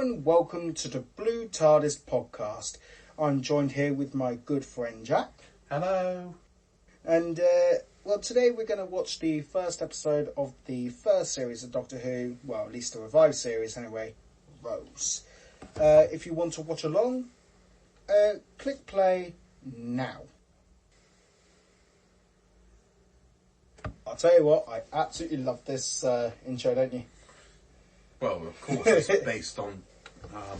and welcome to the Blue Tardis podcast. I'm joined here with my good friend Jack. Hello. And, today we're going to watch the first episode of the first series of Doctor Who, well, at least the revived series anyway, Rose. If you want to watch along, click play now. I'll tell you what, I absolutely love this intro, don't you? Well, of course, it's based on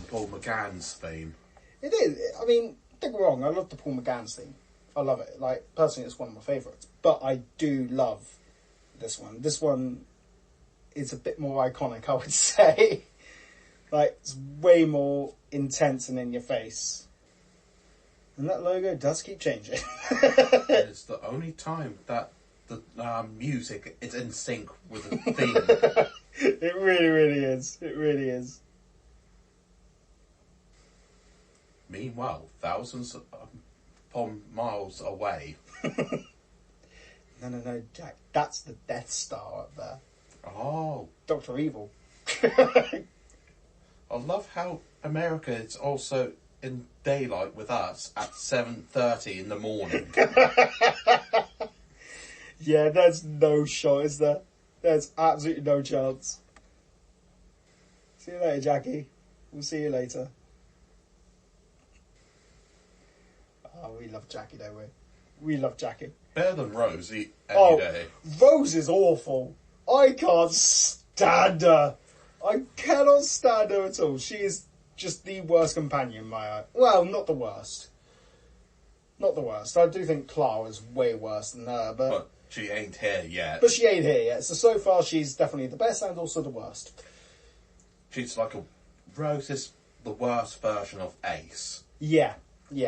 Paul McGann's theme. It is. I mean, don't get me wrong, I love the Paul McGann's theme. I love it. Like, personally, it's one of my favourites. But I do love this one. This one is a bit more iconic, I would say. Like, it's way more intense and in your face. And that logo does keep changing. It's the only time that the music is in sync with the theme. It really, really is. It really is. Meanwhile, thousands upon miles away. No, Jack. That's the Death Star up there. Oh. Dr. Evil. I love how America is also in daylight with us at 7:30 in the morning. Yeah, there's no shot, is there? There's absolutely no chance. See you later, Jackie. We'll see you later. Oh, we love Jackie, don't we? We love Jackie. Better than Rose any day. Rose is awful. I can't stand her. I cannot stand her at all. She is just the worst companion in my eye. Well, not the worst. Not the worst. I do think Clara is way worse than her, but she ain't here yet. But she ain't here yet. So far, she's definitely the best and also the worst. She's like Rose is the worst version of Ace. Yeah.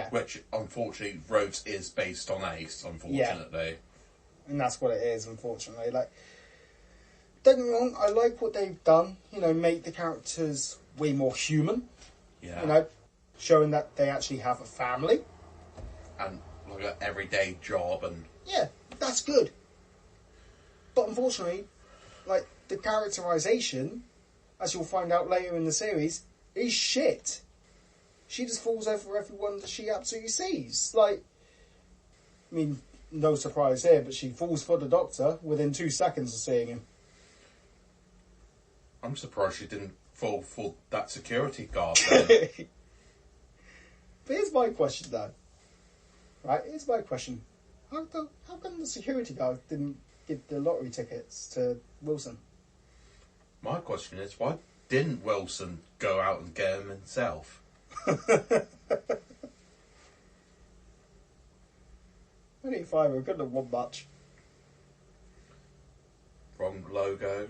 Which, unfortunately, Rose is based on Ace, unfortunately. Yeah. And that's what it is, unfortunately. Like, don't get me wrong, I like what they've done. You know, make the characters way more human. Yeah. You know, showing that they actually have a family. And, like, an everyday job and... Yeah, that's good. But unfortunately, like, the characterisation, as you'll find out later in the series, is shit. She just falls over everyone that she absolutely sees. Like, I mean, no surprise here, but she falls for the Doctor within 2 seconds of seeing him. I'm surprised she didn't fall for that security guard then. But here's my question, though. Right, here's my question. How come the security guard didn't give the lottery tickets to Wilson? My question is, why didn't Wilson go out and get them himself? 25, we couldn't have won much. Wrong logo.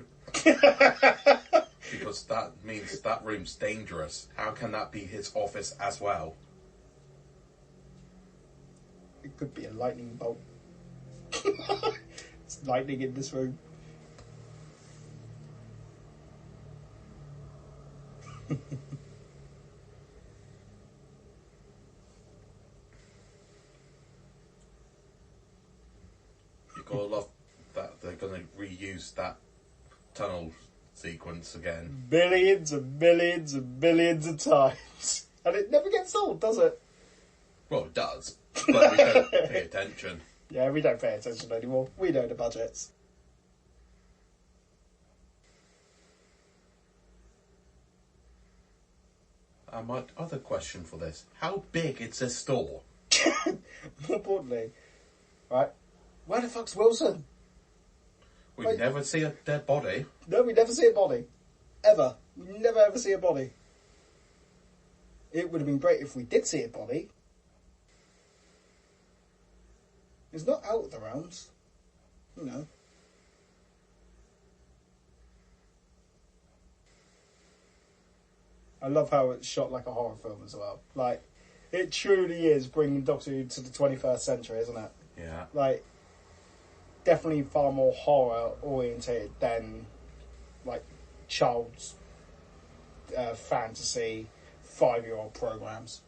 Because that means that room's dangerous. How can that be his office as well? It could be a lightning bolt. It's lightning in this room. You gotta love that they're gonna reuse that tunnel sequence again. Billions and millions and millions of times. And it never gets old, does it? Well, it does. But we don't pay attention. Yeah, we don't pay attention anymore. We know the budgets. My other question for this. How big is this store? More importantly, right, where the fuck's Wilson? We never see a dead body. No, we never see a body. Ever. We never ever see a body. It would have been great if we did see a body. It's not out of the realms. You know. I love how it's shot like a horror film as well. Like, it truly is bringing Doctor Who to the 21st century, isn't it? Yeah. Like, definitely far more horror orientated than, like, child's fantasy 5-year-old programs.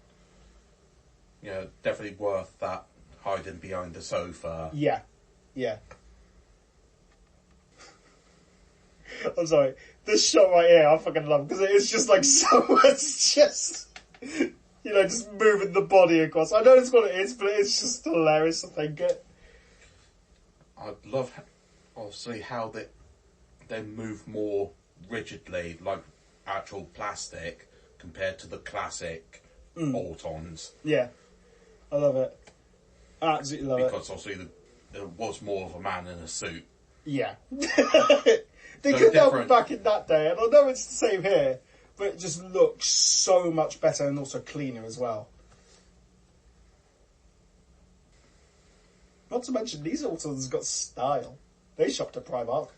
Yeah, definitely worth that hiding behind the sofa. Yeah. I'm sorry. This shot right here, I fucking love, because it is just like someone's just, just moving the body across. I know it's what it is, but it's just hilarious to think it. I love, obviously, how they move more rigidly, like actual plastic, compared to the classic autons. Yeah. I love it. I absolutely love it. Because obviously there was more of a man in a suit. Yeah. They couldn't help it back in that day, and I know it's the same here, but it just looks so much better and also cleaner as well. Not to mention, these Autons got style. They shopped at Primark.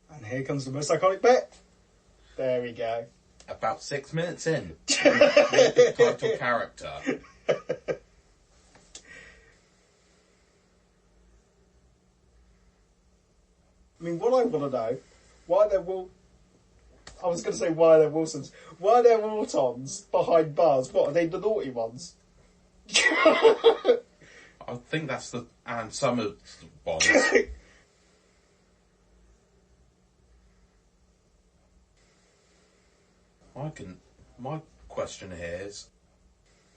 And here comes the most iconic bit. There we go. About 6 minutes in, with the title character. I mean, what I want to know, why are there I was going to say why are there Wilsons? Why are there Autons behind bars? What, are they the naughty ones? I think that's the Ann Summers one. My question here is,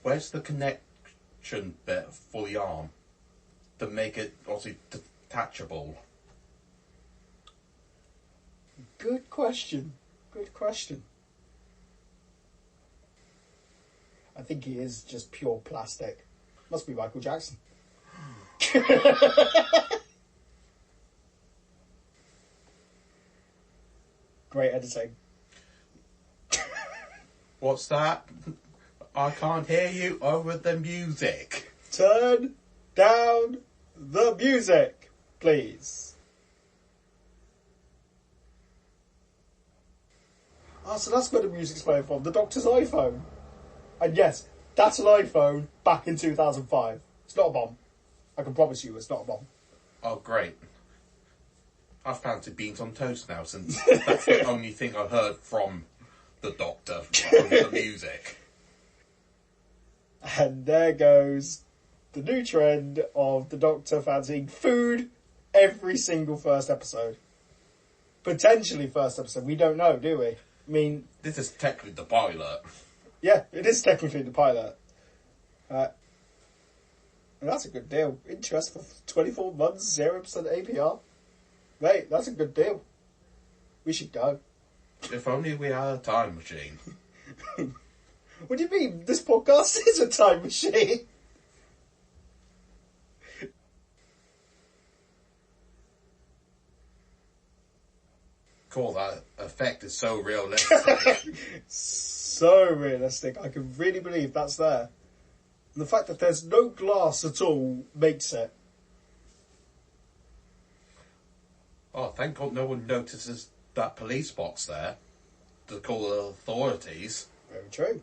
where's the connection bit for the arm to make it obviously detachable? Good question. Good question. I think he is just pure plastic. Must be Michael Jackson. Great editing. What's that? I can't hear you over the music. Turn down the music, please. So that's where the music's playing from. The Doctor's iPhone. And yes, that's an iPhone back in 2005. It's not a bomb. I can promise you it's not a bomb. Oh, great. I fancy beans on toast now, since that's the only thing I heard from the Doctor, from the music. And there goes the new trend of the Doctor fancying food every single first episode. Potentially first episode. We don't know, do we? I mean... This is technically the pilot. Yeah, it is technically the pilot. And that's a good deal. Interest for 24 months, 0% APR. Mate, that's a good deal. We should go. If only we had a time machine. What do you mean? This podcast is a time machine. Cool, that effect is so realistic. So realistic. I can really believe that's there. And the fact that there's no glass at all makes it. Oh, thank God no one notices that police box there to call the authorities. Very true.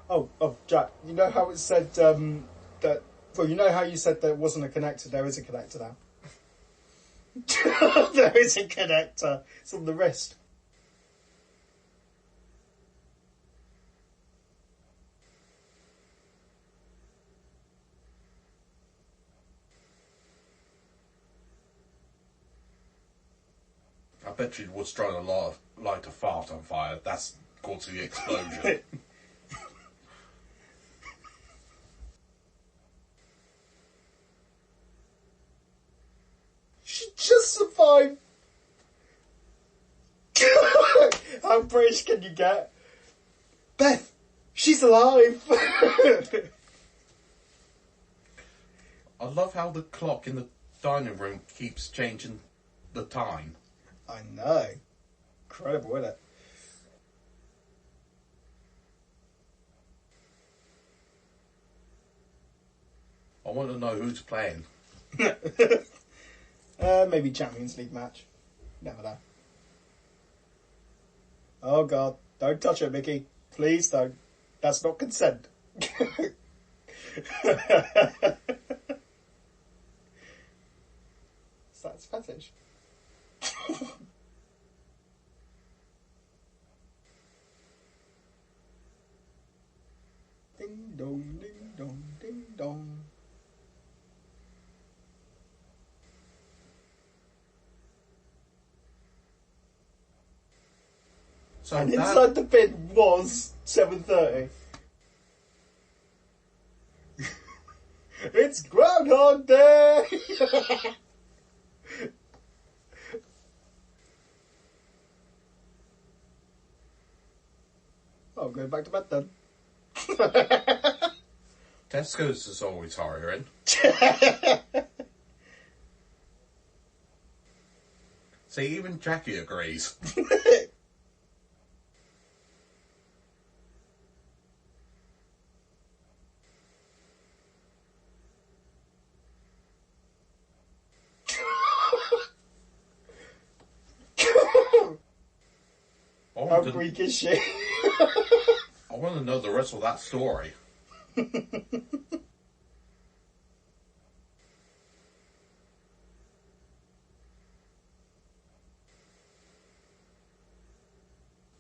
Oh, Jack, you know how it said that... Well, you know how you said there wasn't a connector? There is a connector now. There is a connector. It's on the wrist. I bet you was trying to light a fart on fire. That's causing the explosion. She just survived. How British can you get? Beth, she's alive. I love how the clock in the dining room keeps changing the time. I know. Incredible, isn't it? I want to know who's playing. Maybe Champions League match. Never know. Oh God, don't touch it, Mickey. Please don't. That's not consent. That's fetish. Ding dong, ding dong, ding dong. So And that, inside the bin was 7:30. It's Groundhog Day! Oh, I'm going back to bed then. Tesco's is always hiring. See, even Jackie agrees. How Greek is she? I want to know the rest of that story.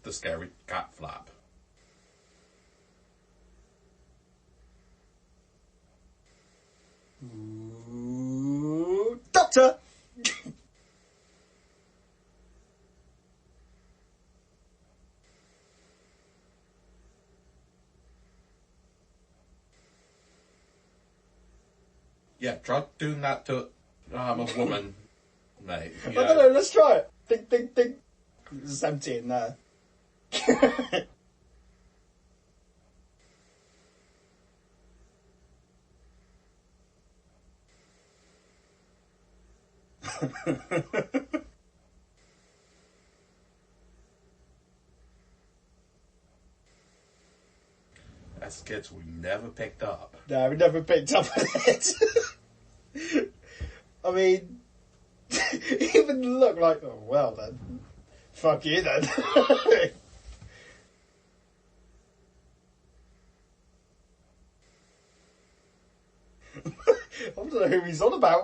The scary cat flap. Ooh, Doctor! Yeah, try doing that to a woman, mate. I don't know, let's try it. Think, think, think. It's empty in there. As kids, we never picked up. No, we never picked up on it. I mean, even look like, oh, well then. Fuck you then. I don't know who he's on about.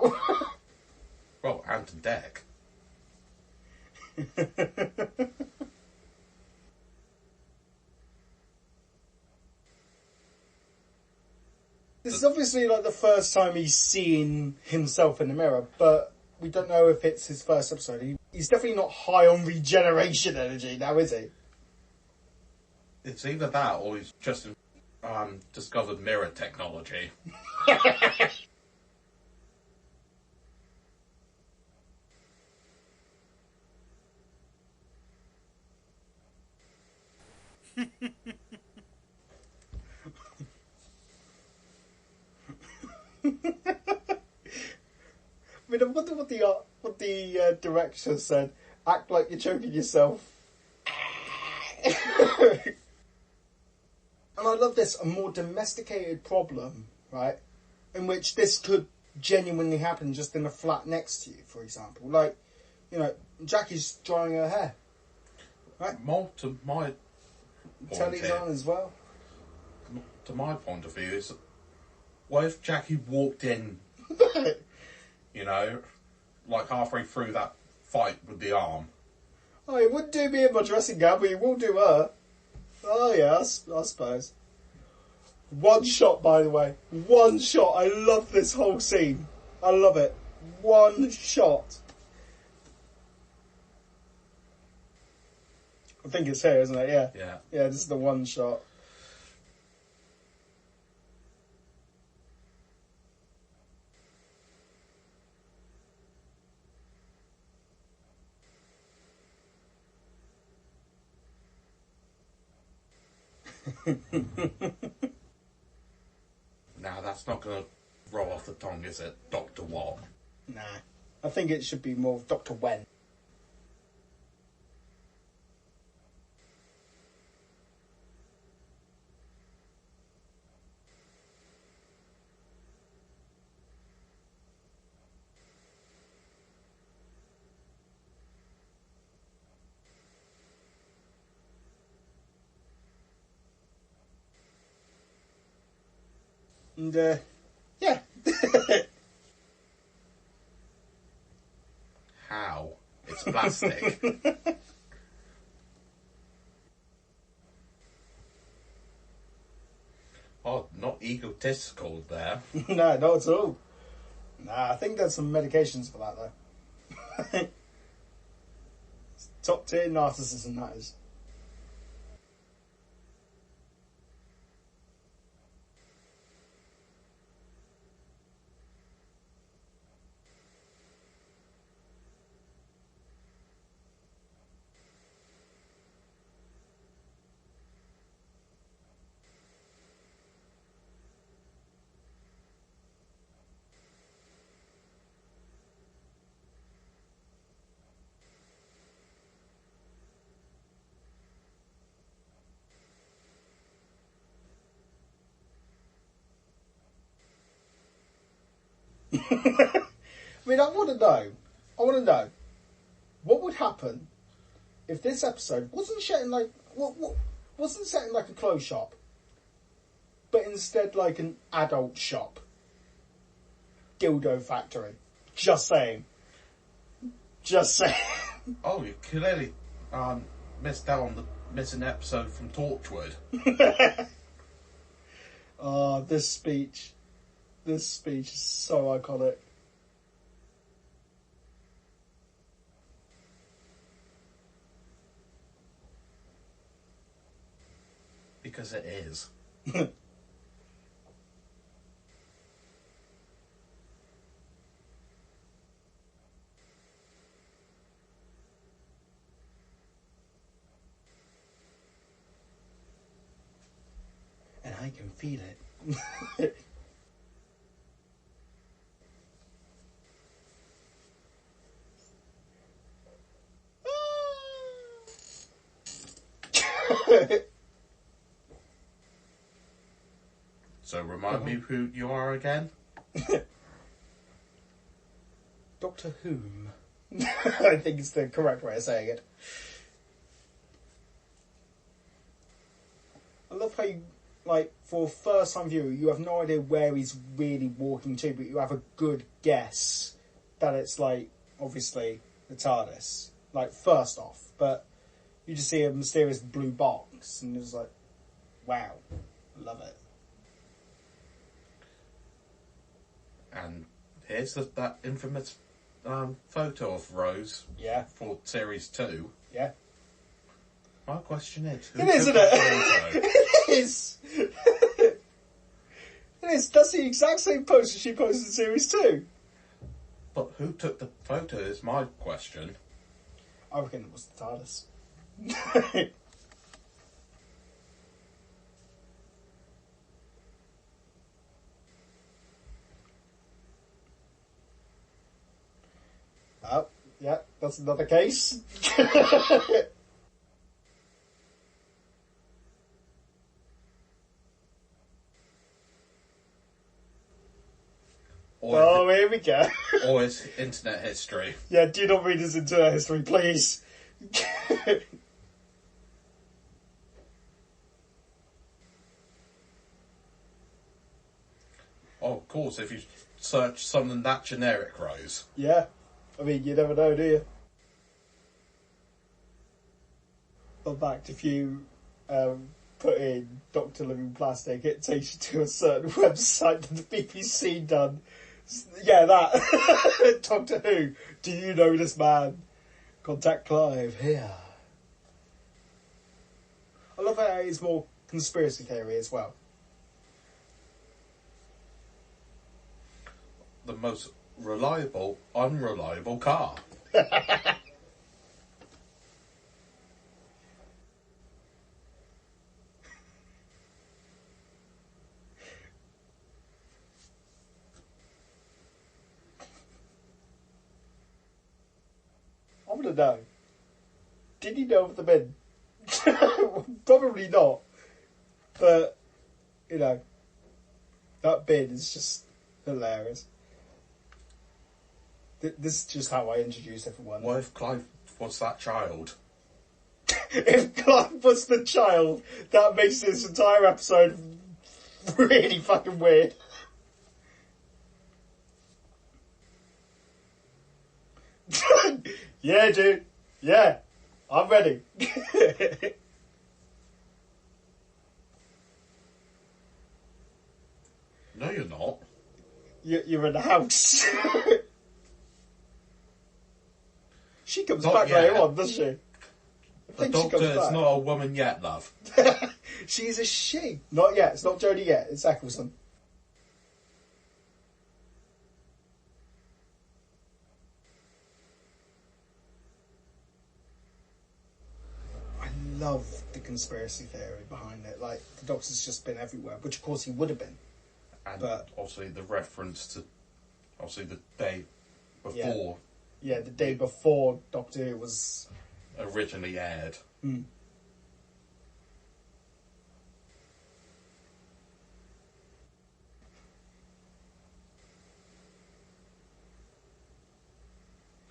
Well, Ant and Dec. This is obviously like the first time he's seen himself in the mirror, but we don't know if it's his first episode. He's definitely not high on regeneration energy now, is he? It's either that or he's just discovered mirror technology. I mean, I wonder what the director said. Act like you're choking yourself. And I love this, a more domesticated problem, right? In which this could genuinely happen just in a flat next to you, for example. Like, you know, Jackie's drying her hair. Right? More to my Telly's point on as well. to my point of view is, what if Jackie walked in, you know, like halfway through that fight with the arm? Oh, he wouldn't do me in my dressing gown, but he will do her. Oh, yeah, I suppose. One shot, by the way. One shot. I love this whole scene. I love it. One shot. I think it's here, isn't it? Yeah. Yeah. Yeah, this is the one shot. Now that's not going to roll off the tongue, is it, Dr. What? Nah. I think it should be more of Dr. Wen. And, yeah. How? It's plastic. Oh, not egotistical there. No, not at all. Nah, I think there's some medications for that, though. Top tier narcissism, that is. I mean, I want to know what would happen if this episode wasn't set in like wasn't set in like a clothes shop, but instead like an adult shop, dildo factory. Just saying. Oh, you clearly missed out on the missing episode from Torchwood. Oh, this speech is so iconic. Because it is. And I can feel it. So remind me who you are again? Doctor Whom. I think it's the correct way of saying it. I love how you, like, for a first time viewer, you have no idea where he's really walking to, but you have a good guess that it's, like, obviously the Tardis. Like, first off. But you just see a mysterious blue box, and it's like, wow, I love it. And here's that infamous photo of Rose. Yeah. For series 2. Yeah. My question is, who It is, took isn't the it? photo? It is. It is. That's the exact same poster she posted in series 2. But who took the photo is my question. I reckon it was the TARDIS. Oh, yeah, that's another case. Oh, here we go. Or it's internet history. Yeah, do not read his internet history, please. Oh, of course, if you search something that generic, Rose. Yeah, I mean, you never know, do you? In fact, if you put in Dr. Living Plastic, it takes you to a certain website that the BBC done. Yeah, that. Doctor Who. Do you know this man? Contact Clive here. I love how it's more conspiracy theory as well. The most reliable, unreliable car. I want to know. Did he know of the bin? Probably not. But, you know, that bin is just hilarious. This is just how I introduce everyone. What if Clive was that child? If Clive was the child, that makes this entire episode really fucking weird. Yeah, dude. Yeah. I'm ready. No, you're not. You're in the house. She comes Not back yet. later on, doesn't she? I The think she doctor comes is back. not a woman yet, love. She's a she. Not yet. It's not Jodie yet. It's Eccleston. I love the conspiracy theory behind it. Like, the Doctor's just been everywhere, which of course he would have been. And But- obviously the reference to, obviously the day before Yeah, the day before Doctor Who was... originally aired.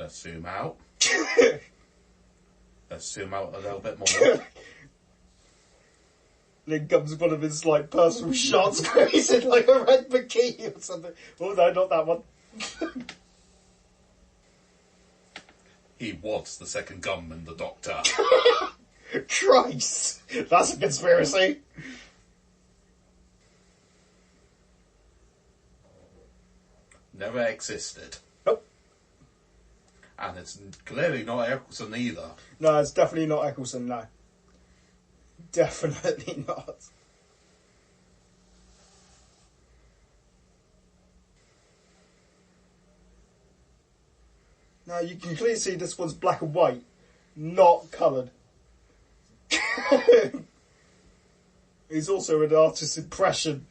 Let's zoom out. Let's zoom out a little bit more. Then comes one of his like personal shots where he's in like a red bikini or something. Oh no, not that one. He was the second gunman, the Doctor. Christ! That's a conspiracy. Never existed. Nope. And it's clearly not Eccleston either. No, it's definitely not Eccleston, no. Definitely not. Now, you can clearly see this one's black and white, not coloured. It's also an artist's impression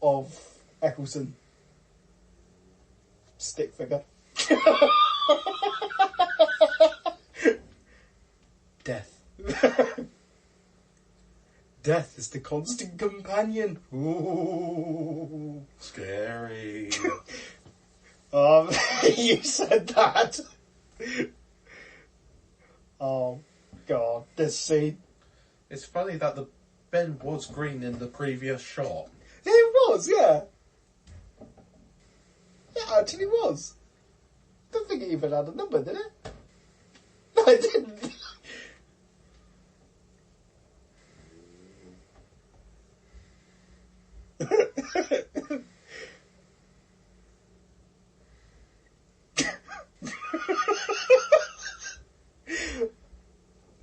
of Eccleston. Stick figure. Death. Death is the constant companion. Ooh. Scary. You said that. Oh, God, this scene. It's funny that the Ben was green in the previous shot. Yeah, it was, yeah. Yeah, it actually was. I don't think it even had a number, did it? No, it didn't.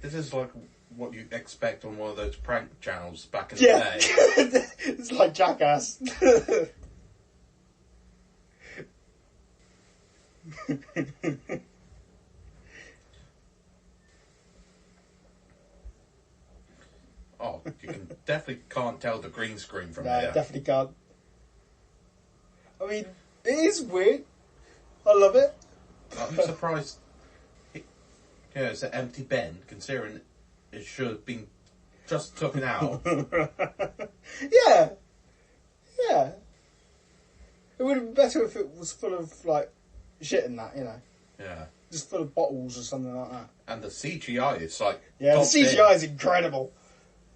This is like what you expect on one of those prank channels back in Yeah. the day. It's like Jackass. Oh, you can definitely can't tell the green screen from No, here. definitely can't. I mean, it is weird. I love it. I'm surprised. It's an empty bin, considering it should have been just taken out. Yeah. Yeah. It would have been better if it was full of, like, shit in that, you know. Yeah. Just full of bottles or something like that. And the CGI is like... Yeah, the top tier. CGI is incredible.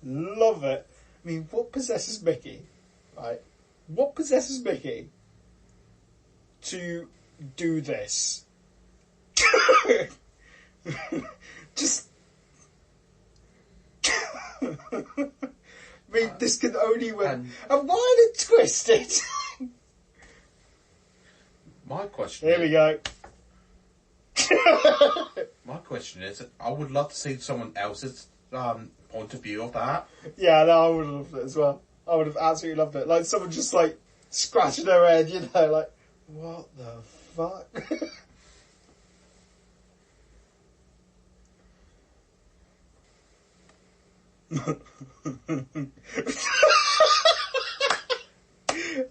Love it. I mean, what possesses Mickey, right? What possesses Mickey to do this? Just... I mean, this can only win. And why did it twist it? My question Here we go. My question is, I would love to see someone else's point of view of that. Yeah, no, I would have loved it as well. I would have absolutely loved it. Like, someone just, like, scratching their head, you know, like, what the fuck?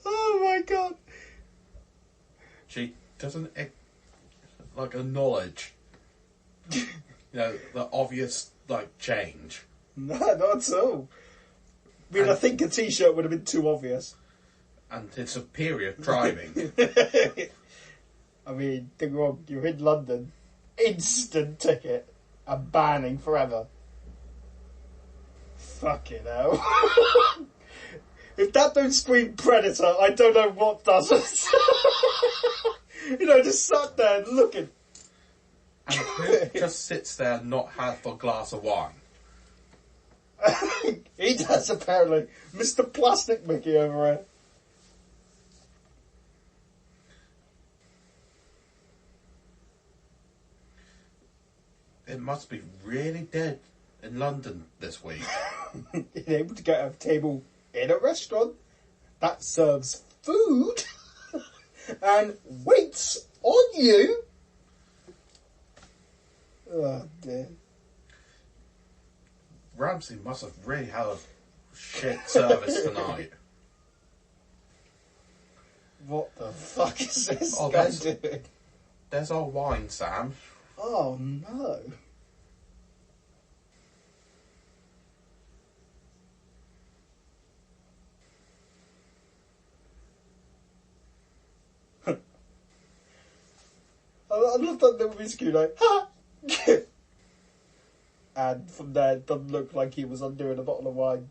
Oh my God. She doesn't, like, acknowledge, you know, the obvious, like, change. No, not at all. I mean, I think a t-shirt would have been too obvious. And it's superior driving. I mean, don't get me wrong, you're in London, instant ticket, and banning forever. Fucking hell. If that don't scream Predator, I don't know what does it. You know, just sat there looking. And who just sits there not half a glass of wine? He does, apparently. Mr. Plastic Mickey over here. It must be really dead in London this week. Being able to get a table in a restaurant that serves food and waits on you. Oh dear. Ramsey must have really had a shit service tonight. What the fuck is this Oh, guy there's- doing? There's our wine, Sam. Oh no. I love that little music, like, ha! And from there, it doesn't look like he was undoing a bottle of wine.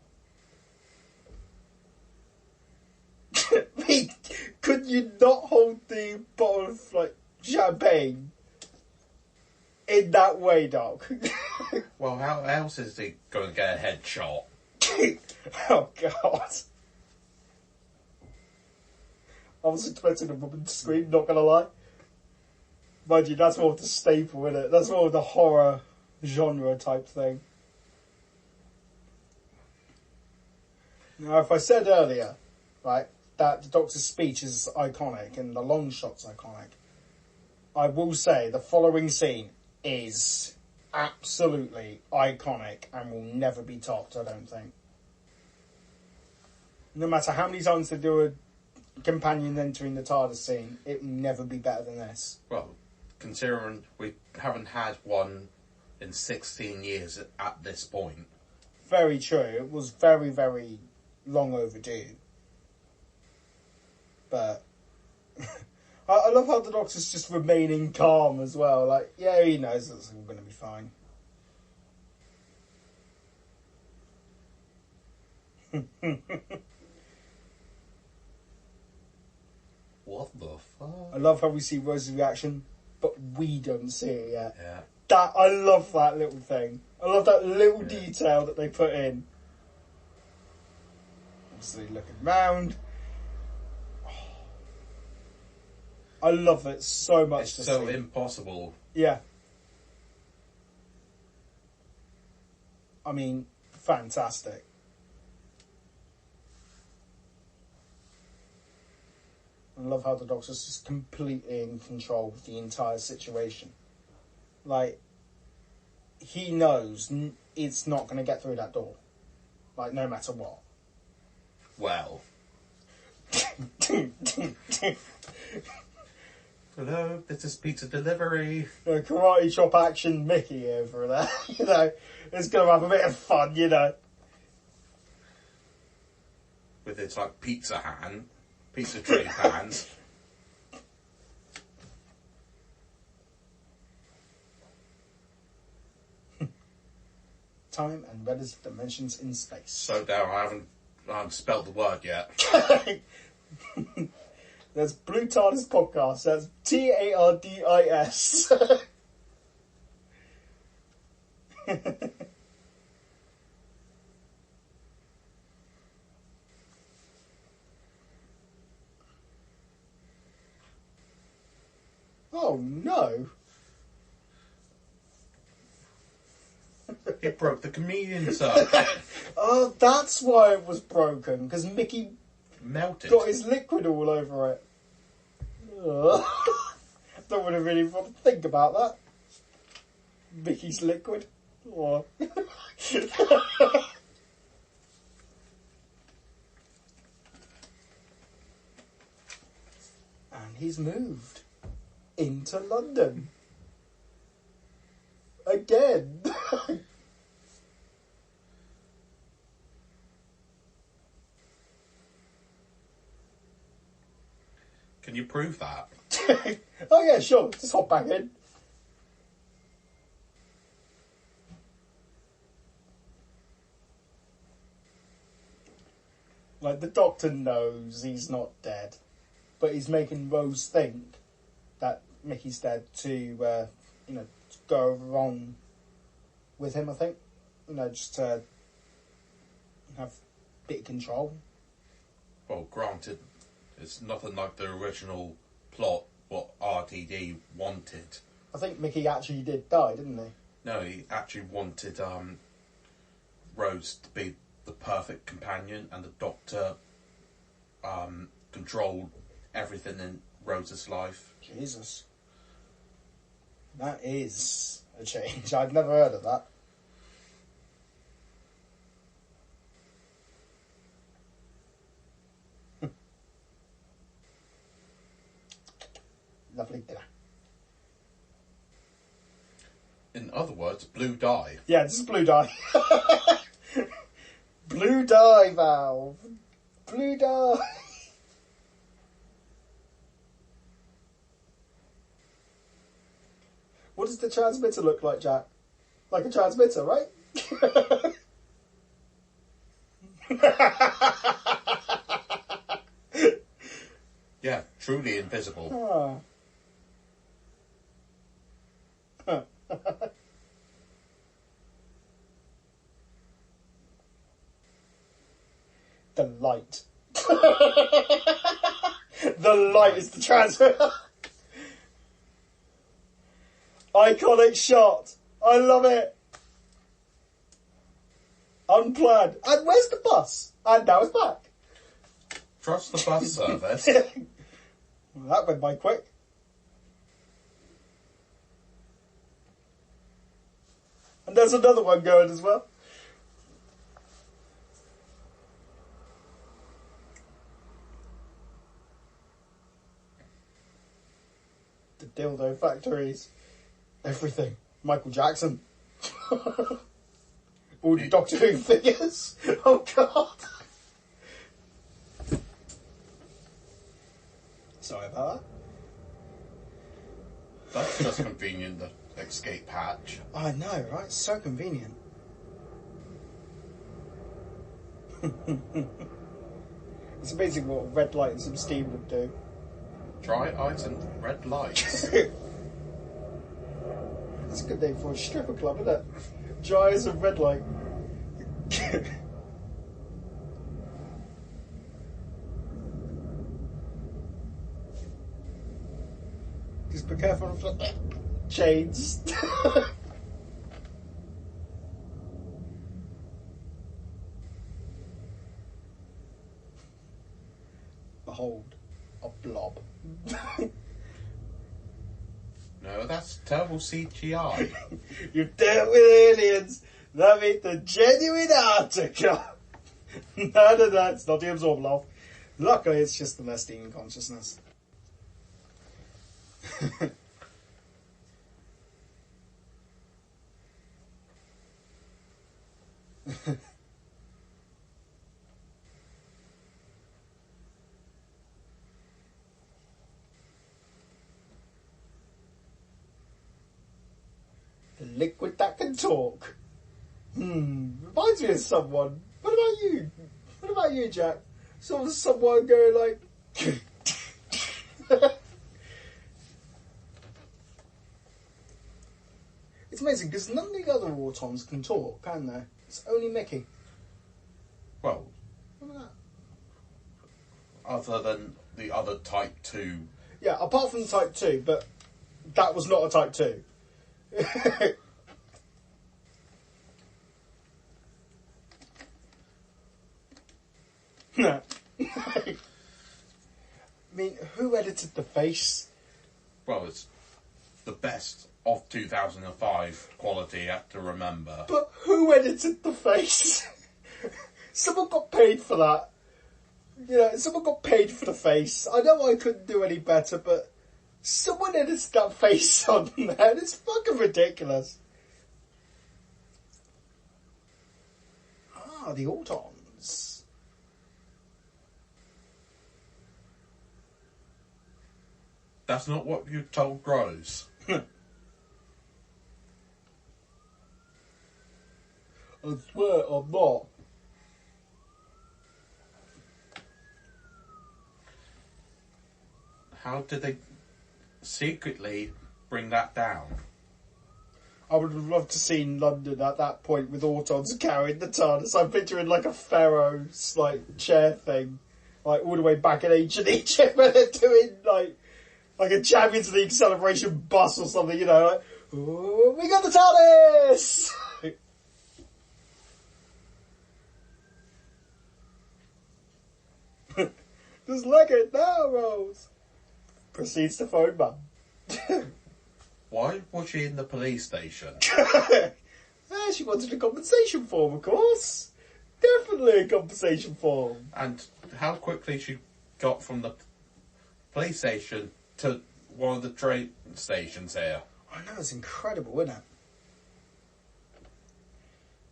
Mate, could you not hold the bottle of, like, champagne in that way, Doc? Well, how else is he going to get a headshot? Oh, God. I was expecting a woman to scream, not gonna lie. Mind you, that's more of the staple, isn't it? That's more of the horror genre type thing. Now, if I said earlier, right, that the Doctor's speech is iconic and the long shot's iconic, I will say the following scene is absolutely iconic and will never be topped, I don't think. No matter how many times they do a companion entering the TARDIS scene, it will never be better than this. Well, considering we haven't had one in 16 years at this point. Very true. It was very, very long overdue. But I love how the Doctor's just remaining calm as well. Like, yeah, he knows it's all going to be fine. What the fuck? I love how we see Rose's reaction, but we don't see it yet. Yeah. I love that little thing. I love that little detail that they put in. Obviously looking round. I love it so much. It's so impossible. Yeah. I mean, fantastic. I love how the Doctor's just completely in control of the entire situation. Like, he knows it's not going to get through that door. Like, no matter what. Well. Hello, this is pizza delivery. Karate chop action Mickey over there. You know, it's going to have a bit of fun, you know. With its, like, pizza tray hands. Time and relative dimensions in space. So down, I haven't spelled the word yet. That's Blue TARDIS Podcast. That's TARDIS. Oh no. It broke the communion circuit. Oh, that's why it was broken. Because Mickey Melted. got his liquid all over it. Ugh. Don't want to really want to think about that. Mickey's liquid. Oh. And he's moved into London. Again. Can you prove that? Oh yeah, sure. Just hop back in. Like, the Doctor knows he's not dead, but he's making Rose think that Mickey's dead to, go wrong with him, I think. Just to have a bit of control. Well, granted, it's nothing like the original plot, what RTD wanted. I think Mickey actually did die, didn't he? No, he actually wanted Rose to be the perfect companion, and the Doctor controlled everything in Rose's life. Jesus. That is a change. I'd never heard of that. Lovely dinner. In other words, blue dye. Yeah, this is blue dye. Blue dye valve. Blue dye. What does the transmitter look like, Jack? Like a transmitter, right? Yeah, truly invisible. The light. The light is the transmitter. Iconic shot. I love it. Unplanned. And where's the bus? And now it's back. Trust the bus service. Well, that went by quick. And there's another one going as well. The dildo factories. Everything. Michael Jackson. All the Doctor Who figures. Oh, God. Sorry about that. That's just convenient, the escape hatch. I know, right? So convenient. It's amazing what a red light and some steam would do. Dry ice and red lights. That's a good name for a stripper club, isn't it? Dry as a red light. Just be careful of the chains. Behold, a blob. No, that's terrible CGI. You've dealt with aliens. That means the genuine article. No, it's not the Absorb. Luckily, it's just the less demon consciousness. The liquid that can talk. Reminds me of someone. What about you? What about you, Jack? Someone going like... It's amazing, because none of the other autons can talk, can they? It's only Mickey. Well, Look at that. other than the other Type 2. Yeah, apart from Type 2, but that was not a Type 2. No. I mean, who edited the face? Well, it's the best of 2005 quality, you have to remember. But who edited the face? Someone got paid for that. You know, someone got paid for the face. I know I couldn't do any better, but someone edited that face on there. It's fucking ridiculous. Ah, the Autons. That's not what you told Rose. I swear I'm not. How did they secretly bring that down? I would have loved to see London at that point with Autons carrying the Tardis. I'm picturing like a pharaoh's like chair thing, like all the way back in ancient Egypt, where they're doing like a Champions League celebration bus or something. You know, like, ooh, we got the Tardis. Just look it now, Rose. Proceeds to phone Mum. Why was she in the police station? She wanted a compensation form, of course. Definitely a compensation form. And how quickly she got from the police station to one of the train stations here. I know, it's incredible, isn't it?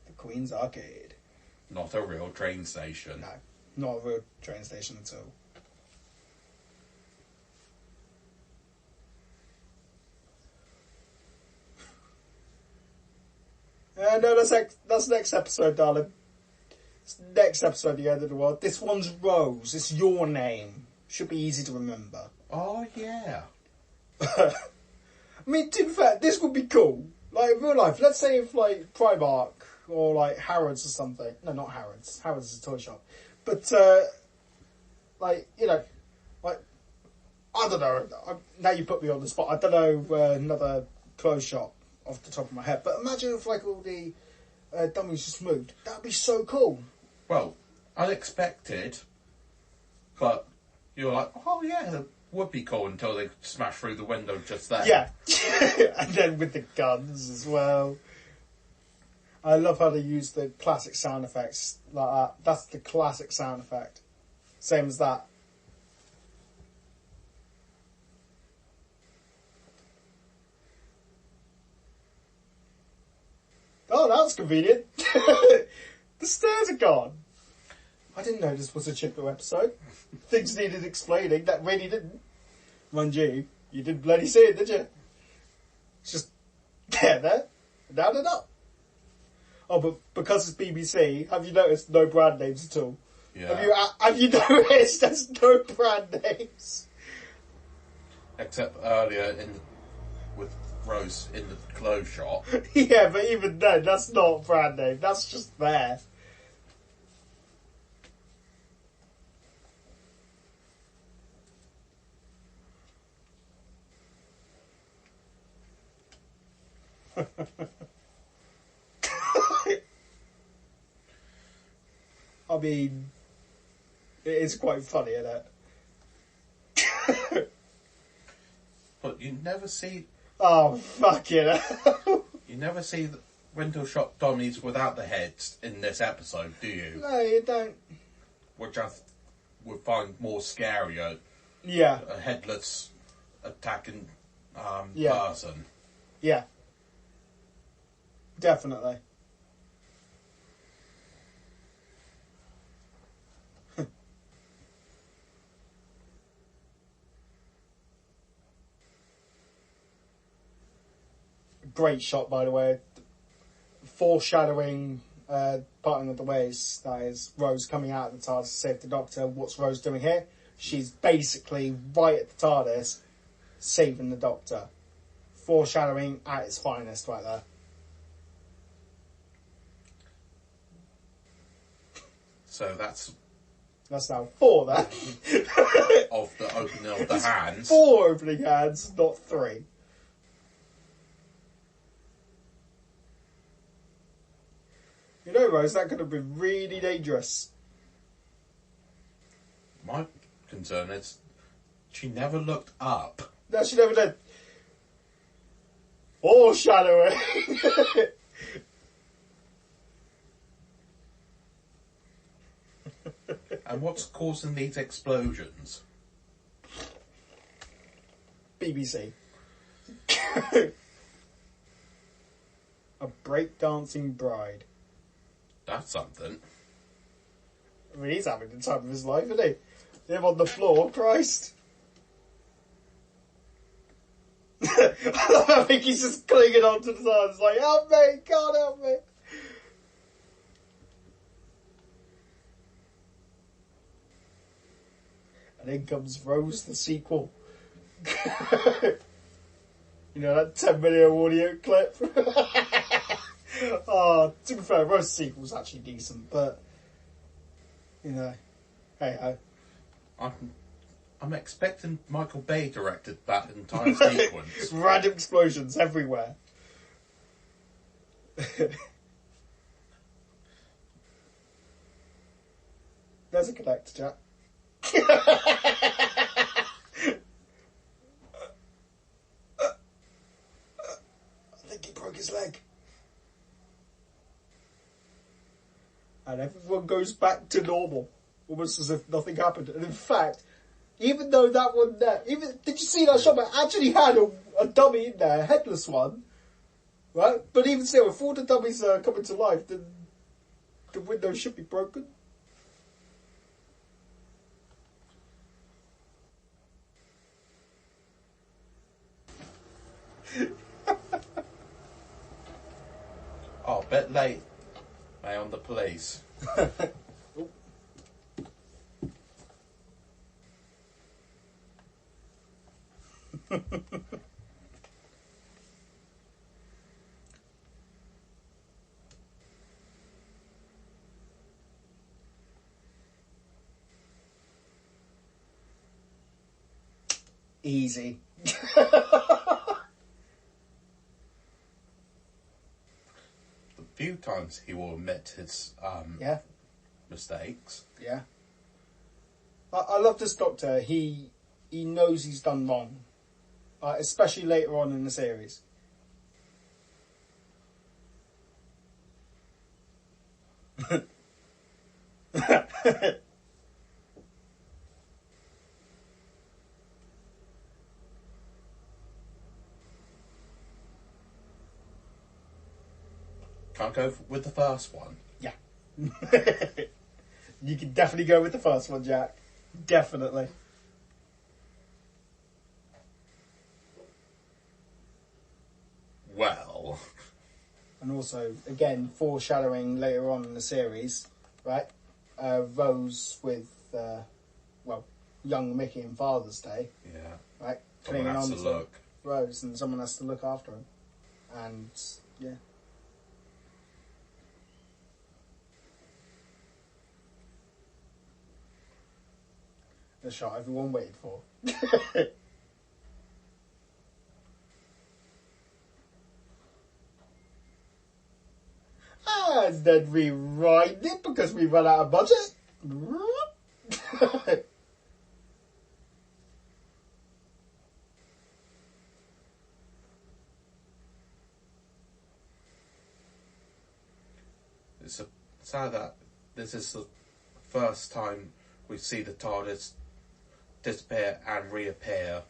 The Queen's Arcade. Not a real train station. No, not a real train station at all. No, that's next episode, darling. It's next episode, The End of the World. This one's Rose. It's your name. Should be easy to remember. Oh, yeah. I mean, to be fair, this would be cool. Like, in real life, let's say if, like, Primark or, like, Harrods or something. No, not Harrods. Harrods is a toy shop. But, like, you know, like, I don't know. Now you put me on the spot. I don't know another clothes shop off the top of my head. But imagine if, like, all the dummies just moved. That would be so cool. Well, unexpected, but you're like, oh yeah, that would be cool until they smash through the window just there. Yeah. And then with the guns as well. I love how they use the classic sound effects like that. That's the classic sound effect. Same as that. Oh, that was convenient. The stairs are gone. I didn't know this was a Chipper episode. Things needed explaining. That really didn't. Mind you didn't bloody see it, did you? It's just there, down and up. Oh, but because it's BBC, have you noticed no brand names at all? Yeah. Have you noticed there's no brand names? Except earlier with Rose in the clothes shop. Yeah, but even then, that's not a brand name. That's just there. I mean, it is quite funny, isn't it? But you never see... Oh, fucking hell. You never see the window shop dummies without the heads in this episode, do you? No, you don't. Which I would find more scarier. Yeah. A headless attacking Yeah. person. Yeah. Definitely. Great shot, by the way. Foreshadowing parting of the ways. That is Rose coming out of the TARDIS to save the Doctor. What's Rose doing here? She's basically right at the TARDIS, saving the Doctor. Foreshadowing at its finest, right there. So that's now 4 there. of the opening of the hands. 4 opening hands, not 3. You know, Rose, that could have been really dangerous. My concern is she never looked up. No, she never did. Foreshadowing. And what's causing these explosions? BBC. A breakdancing bride. That's something. I mean, he's having the time of his life, isn't he? Him on the floor, Christ. I think he's just clinging onto the side. It's like, help me, God help me. And in comes Rose, the sequel. You know, that 10 minute audio clip. Oh, to be fair, Rose the sequel was actually decent, but, you know, hey ho. I'm expecting Michael Bay directed that entire sequence. Random explosions everywhere. There's a connector, Jack. I think he broke his leg. And everyone goes back to normal. Almost as if nothing happened. And in fact, even though that one there... did you see that shot? It actually had a dummy in there, a headless one. Right? But even still, if all the dummies are coming to life, then the window should be broken. Oh, Bit late, mate, on the police. Easy. The few times he will admit his Yeah. mistakes. Yeah. I love this Doctor. He knows he's done wrong. Especially later on in the series. Can't go with the first one. Yeah. You can definitely go with the first one, Jack. Definitely. Well. And also, again, foreshadowing later on in the series, right? Rose with, young Mickey and Father's Day, Yeah. right? Someone Clinging has on to to look. Rose, and someone has to look after him. And, yeah. The shot everyone waited for. And then we ride it because we run out of budget. It's sad that this is the first time we see the TARDIS disappear and reappear.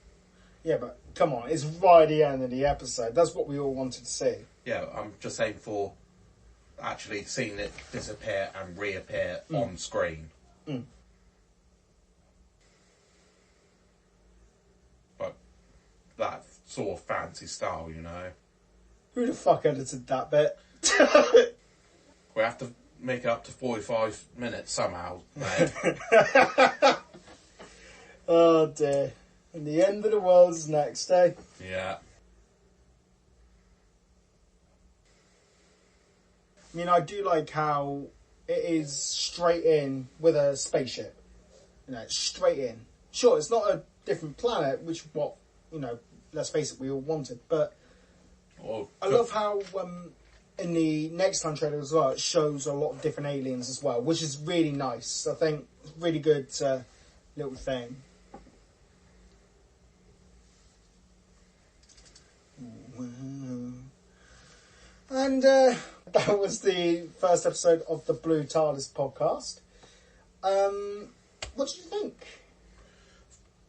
Yeah, but come on, it's right at the end of the episode. That's what we all wanted to see. Yeah, I'm just saying for actually seeing it disappear and reappear on screen. Mm. But that sort of fancy style, you know. Who the fuck edited that bit? We have to make it up to 45 minutes somehow, mate. Oh dear. And the end of the world's next, eh? Yeah. I mean, I do like how it is straight in with a spaceship. You know, straight in. Sure, it's not a different planet, which what, you know, let's face it, we all wanted. But I love how in the next time trailer as well, it shows a lot of different aliens as well, which is really nice. I think it's a really good little thing. And that was the first episode of the Blue TARDIS podcast. What do you think?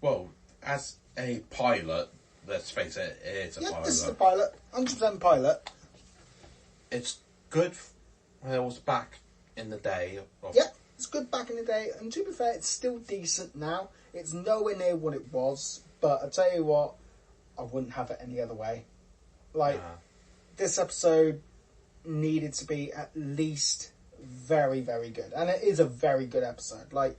Well, as a pilot, let's face it, it is a pilot. This is a pilot. 100% pilot. It's good when it was back in the day. It's good back in the day. And to be fair, it's still decent now. It's nowhere near what it was. But I tell you what, I wouldn't have it any other way. This episode needed to be at least very, very good. And it is a very good episode. Like,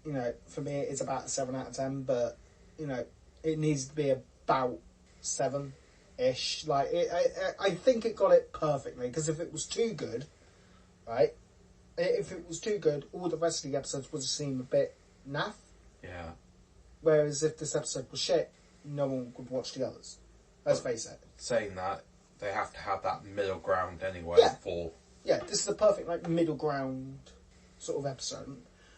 you know, for me, it's about a 7 out of 10. But, you know, it needs to be about 7-ish. Like, I think it got it perfectly. Because if it was too good, right? If it was too good, all the rest of the episodes would seem a bit naff. Yeah. Whereas if this episode was shit, no one would watch the others. Let's face it. Saying that, they have to have that middle ground anyway for... Yeah, this is the perfect, like, middle ground sort of episode.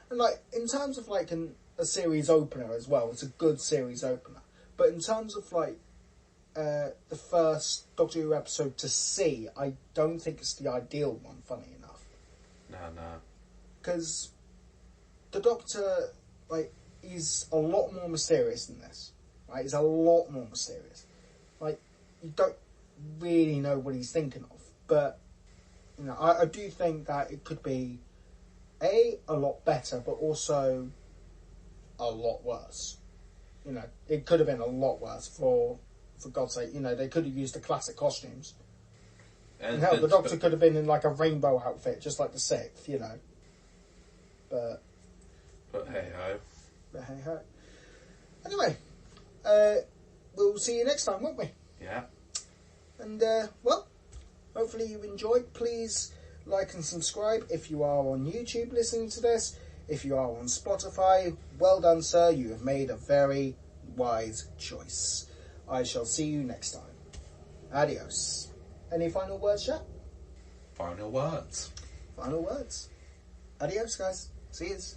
And, like, in terms of, like, a series opener as well, it's a good series opener. But in terms of, like, the first Doctor Who episode to see, I don't think it's the ideal one, funny enough. No. Because the Doctor, like, is a lot more mysterious than this. Right? He's a lot more mysterious. Like, you don't really know what he's thinking of. But, you know, I do think that it could be, a lot better, but also a lot worse. You know, it could have been a lot worse, for God's sake. You know, they could have used the classic costumes. And hell, the Doctor could have been in like a rainbow outfit, just like the Sixth, you know. But hey ho. But hey ho. Anyway, we'll see you next time, won't we? Yeah. And, well, hopefully you enjoyed. Please like and subscribe if you are on YouTube listening to this. If you are on Spotify, well done, sir. You have made a very wise choice. I shall see you next time. Adios. Any final words, chat? Final words. Final words. Adios, guys. See yous.